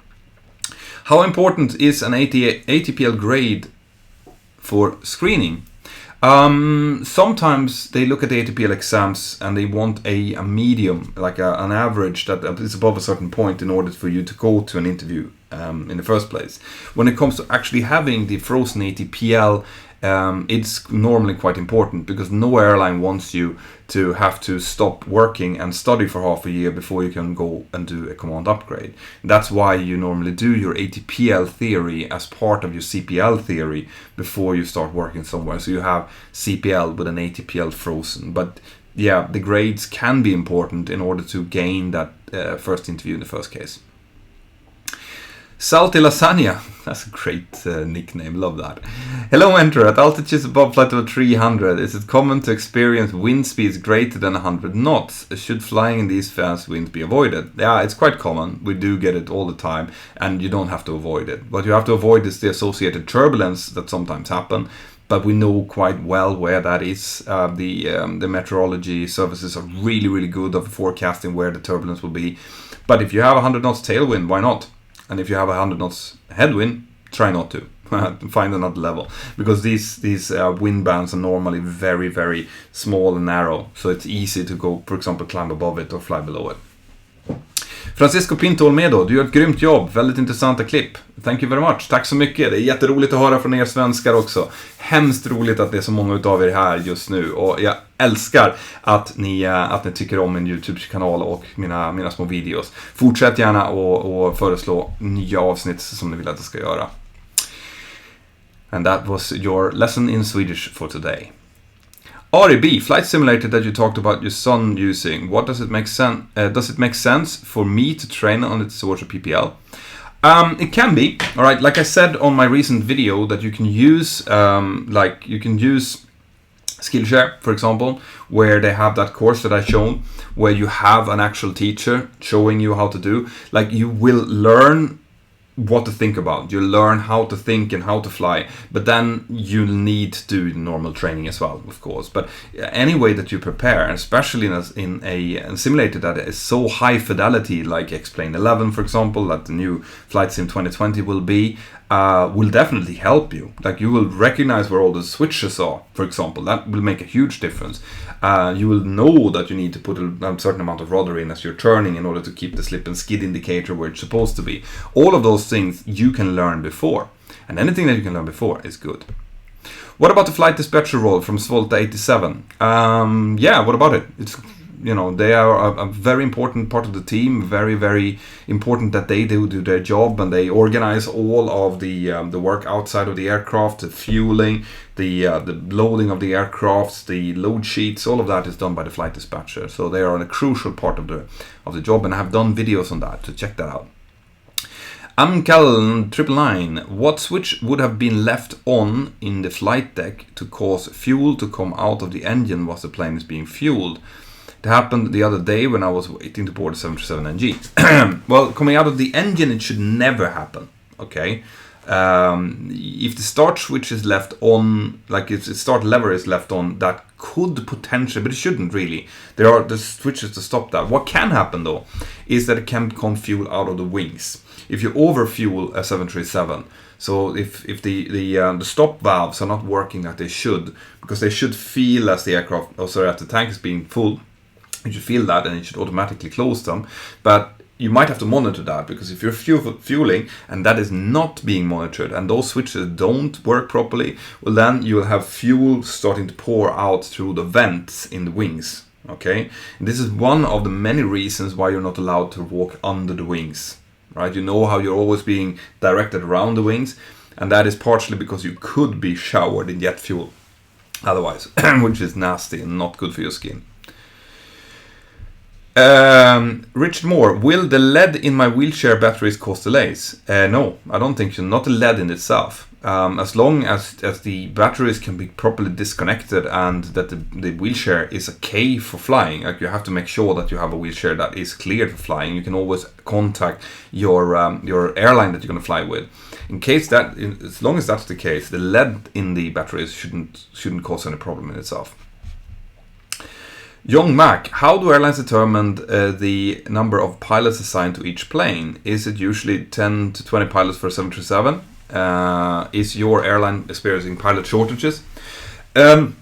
How important is an ATPL grade for screening? Sometimes they look at the ATPL exams and they want a medium, like an average that is above a certain point in order for you to go to an interview in the first place. When it comes to actually having the frozen ATPL, it's normally quite important, because no airline wants you to have to stop working and study for half a year before you can go and do a command upgrade. That's why you normally do your ATPL theory as part of your CPL theory before you start working somewhere. So you have CPL with an ATPL frozen. But yeah, the grades can be important in order to gain that first interview in the first case. Salty Lasagna, that's a great nickname, love that. Hello Mentor, at altitudes above flight level 300, is it common to experience wind speeds greater than 100 knots? Should flying in these fast winds be avoided? Yeah, it's quite common, we do get it all the time, and you don't have to avoid it. What you have to avoid is the associated turbulence that sometimes happen, but we know quite well where that is. The meteorology services are really good at forecasting where the turbulence will be. But if you have 100 knots tailwind, why not? And if you have 100 knots headwind, try not to. Find another level. Because these wind bands are normally very small and narrow. So it's easy to go, for example, climb above it or fly below it. Francisco Pinto Olmedo, du gör ett grymt jobb. Väldigt intressanta klipp. Thank you very much. Tack så mycket. Det är jätteroligt att höra från er svenskar också. Hemskt roligt att det är så många utav er här just nu. Och jag älskar att ni tycker om min YouTube-kanal och mina små videos. Fortsätt gärna och föreslå nya avsnitt som ni vill att jag ska göra. And that was your lesson in Swedish for today. REB, flight simulator that you talked about your son using. What does it make sense? Does it make sense for me to train on it towards a PPL? It can be. All right. Like I said on my recent video, that you can use Skillshare, for example, where they have that course that I shown, where you have an actual teacher showing you how to do. Like, you will learn what to think about. You learn how to think and how to fly, but then you'll need to do normal training as well, of course. But any way that you prepare, especially in a simulator that is so high fidelity, like X-Plane 11, for example, that the new Flight Sim 2020 will be, will definitely help you. Like, you will recognize where all the switches are, for example. That will make a huge difference. You will know that you need to put a certain amount of rudder in as you're turning in order to keep the slip and skid indicator where it's supposed to be. All of those things you can learn before. And anything that you can learn before is good. What about the flight dispatcher role from Svolta 87? Yeah, what about it? It's, they are a very important part of the team. Very important that they do their job, and they organize all of the work outside of the aircraft, the fueling, the loading of the aircraft, the load sheets. All of that is done by the flight dispatcher. So they are a crucial part of the job, and I have done videos on that, so check that out. Amcal 999, what switch would have been left on in the flight deck to cause fuel to come out of the engine whilst the plane is being fueled? It happened the other day when I was waiting to board the 737NG. Well, coming out of the engine, it should never happen. Okay, if the start switch is left on, like if the start lever is left on, that could potentially, but it shouldn't really. There are the switches to stop that. What can happen though is that it can come fuel out of the wings. If you overfuel a 737, so if the stop valves are not working like they should, because they should feel as the aircraft, as the tank is being full, you should feel that and it should automatically close them. But you might have to monitor that, because if you're fueling and that is not being monitored and those switches don't work properly, well, then you'll have fuel starting to pour out through the vents in the wings. Okay, and this is one of the many reasons why you're not allowed to walk under the wings. Right? You know how you're always being directed around the wings, and that is partially because you could be showered in jet fuel otherwise, which is nasty and not good for your skin. Richard Moore, will the lead in my wheelchair batteries cause delays? No, I don't think so. Not the lead in itself. As long as the batteries can be properly disconnected and that the wheelchair is okay for flying. Like, you have to make sure that you have a wheelchair that is cleared for flying. You can always contact your airline that you're going to fly with. In case that, as long as that's the case, the lead in the batteries shouldn't cause any problem in itself. Young Mac, how do airlines determine the number of pilots assigned to each plane? Is it usually 10 to 20 pilots for a 737? Is your airline experiencing pilot shortages? There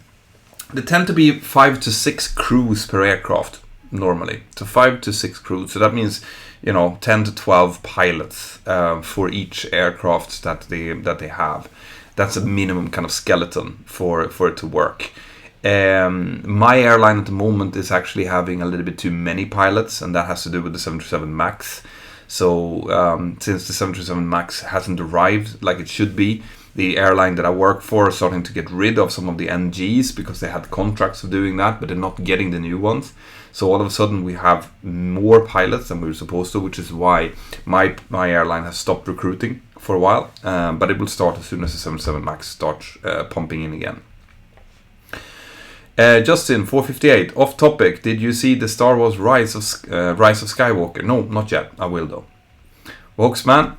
tend to be 5 to 6 crews per aircraft normally. So 5 to 6 crews. So that means 10 to 12 pilots for each aircraft that they have. That's a minimum kind of skeleton for it to work. My airline at the moment is actually having a little bit too many pilots, and that has to do with the 737 MAX. So since the 737 MAX hasn't arrived like it should be, the airline that I work for is starting to get rid of some of the NGs because they had contracts of doing that, but they're not getting the new ones. So all of a sudden we have more pilots than we were supposed to, which is why my airline has stopped recruiting for a while. But it will start as soon as the 737 MAX starts pumping in again. Justin 458, off topic. Did you see the Star Wars Rise of Skywalker? No, not yet. I will though. Voxman,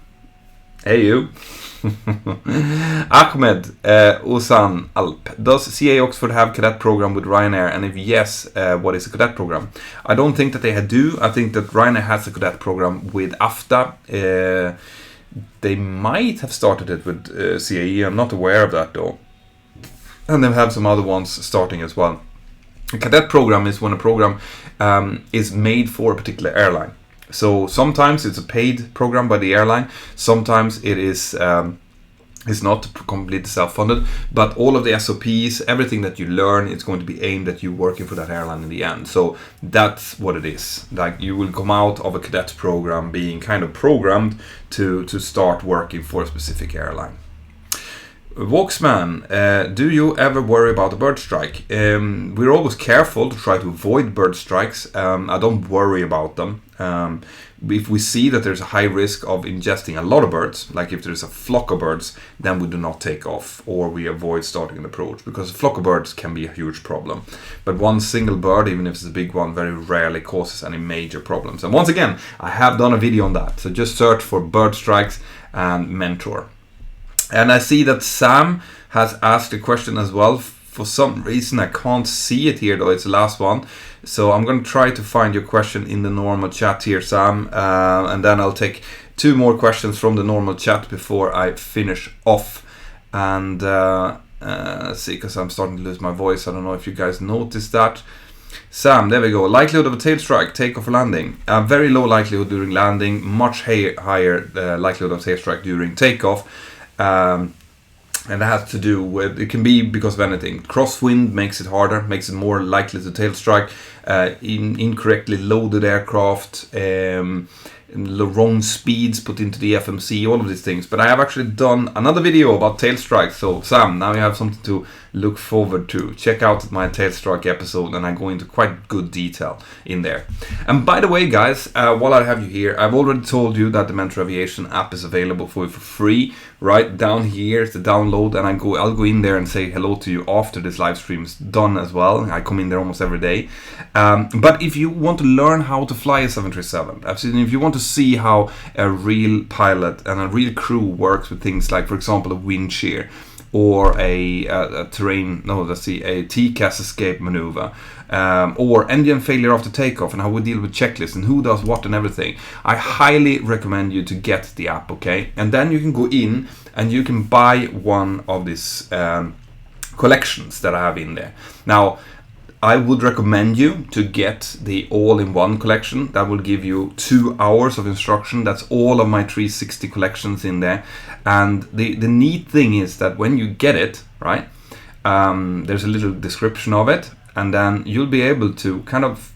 hey you. Ahmed Osan Alp, does CA Oxford have cadet program with Ryanair, and if yes, what is a cadet program? I don't think that they do. I think that Ryanair has a cadet program with AFTA. They might have started it with CAE. I'm not aware of that though. And they have some other ones starting as well. A cadet program is when a program is made for a particular airline. So sometimes it's a paid program by the airline. Sometimes it is it's not completely self-funded. But all of the SOPs, everything that you learn, it's going to be aimed at you working for that airline in the end. So that's what it is. Like, you will come out of a cadet program being kind of programmed to start working for a specific airline. Voxman, do you ever worry about a bird strike? We're always careful to try to avoid bird strikes. I don't worry about them. If we see that there's a high risk of ingesting a lot of birds, like if there's a flock of birds, then we do not take off, or we avoid starting an approach, because a flock of birds can be a huge problem. But one single bird, even if it's a big one, very rarely causes any major problems. And once again, I have done a video on that, so just search for bird strikes and Mentour. And I see that Sam has asked a question as well. For some reason I can't see it here though, it's the last one. So I'm going to try to find your question in the normal chat here, Sam. And then I'll take 2 more questions from the normal chat before I finish off. And let's see, because I'm starting to lose my voice. I don't know if you guys noticed that. Sam, there we go. Likelihood of a tail strike, takeoff or landing. Very low likelihood during landing, much higher likelihood of tail strike during takeoff. And that has to do with, it can be because of anything. Crosswind makes it harder, makes it more likely to tail strike. Incorrectly loaded aircraft, the wrong speeds put into the FMC, all of these things. But I have actually done another video about tail strikes. So Sam, now you have something to look forward to. Check out my tail strike episode, and I go into quite good detail in there. And by the way, guys, while I have you here, I've already told you that the Mentour Aviation app is available for you for free. Right down here is the download, and I'll go in there and say hello to you after this live stream is done as well. I come in there almost every day. But if you want to learn how to fly a 737, if you want to see how a real pilot and a real crew works with things like, for example, a wind shear, or a TCAS escape maneuver, or engine failure after takeoff, and how we deal with checklists and who does what and everything, I highly recommend you to get the app, okay? And then you can go in and you can buy one of these collections that I have in there. Now, I would recommend you to get the all-in-one collection. That will give you 2 hours of instruction. That's all of my 360 collections in there. And the neat thing is that when you get it, right, there's a little description of it, and then you'll be able to kind of,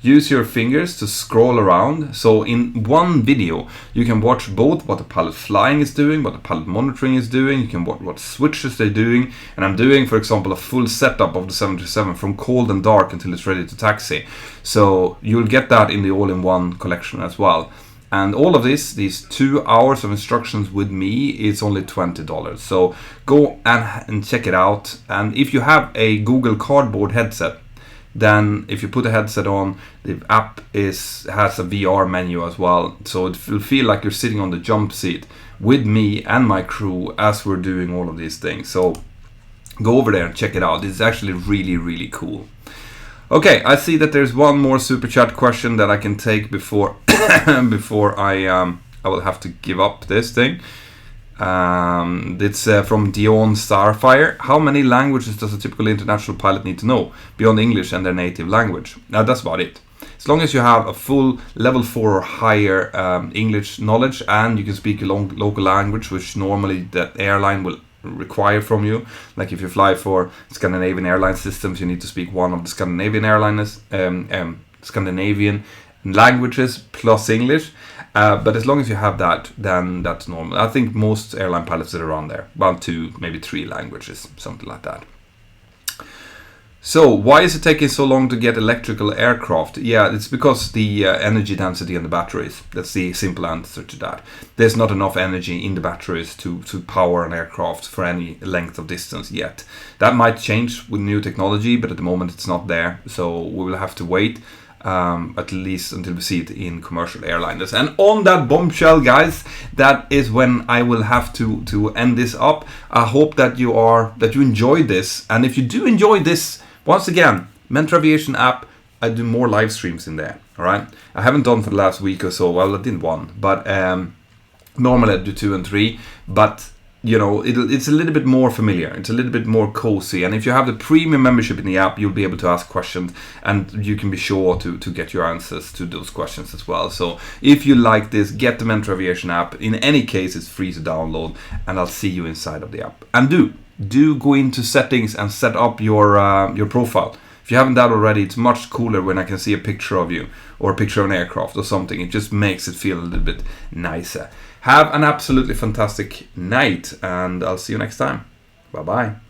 use your fingers to scroll around. So in one video, you can watch both what the pilot flying is doing, what the pilot monitoring is doing, you can watch what switches they're doing. And I'm doing, for example, a full setup of the 737 from cold and dark until it's ready to taxi. So you'll get that in the all-in-one collection as well. And all of these 2 hours of instructions with me, is only $20. So go and check it out. And if you have a Google Cardboard headset, then if you put a headset on, the app has a VR menu as well. So it will feel like you're sitting on the jump seat with me and my crew as we're doing all of these things. So go over there and check it out. It's actually really, really cool. Okay, I see that there's one more super chat question that I can take before I will have to give up this thing. It's from Dion Starfire. How many languages does a typical international pilot need to know beyond English and their native language? Now, that's about it. As long as you have a full level 4 or higher English knowledge, and you can speak a local language, which normally the airline will require from you. Like if you fly for Scandinavian airline systems, you need to speak one of the Scandinavian languages plus English. But as long as you have that, then that's normal. I think most airline pilots are around there, 1, 2, maybe 3 languages, something like that. So why is it taking so long to get electrical aircraft? Yeah, it's because the energy density in the batteries. That's the simple answer to that. There's not enough energy in the batteries to power an aircraft for any length of distance yet. That might change with new technology, but at the moment it's not there. So we will have to wait at least until we see it in commercial airliners. And on that bombshell, guys, that is when I will have to end this up. I hope that you enjoyed this, and if you do enjoy this, once again, Mentour Aviation app, I do more live streams in there. All right, I haven't done for the last week or so. Well, I did one, but normally I do 2 and 3. But you know, it's a little bit more familiar. It's a little bit more cozy. And if you have the premium membership in the app, you'll be able to ask questions, and you can be sure to get your answers to those questions as well. So if you like this, get the Mentour Aviation app. In any case, it's free to download, and I'll see you inside of the app. And do go into settings and set up your profile. If you haven't done already, it's much cooler when I can see a picture of you or a picture of an aircraft or something. It just makes it feel a little bit nicer. Have an absolutely fantastic night, and I'll see you next time. Bye bye.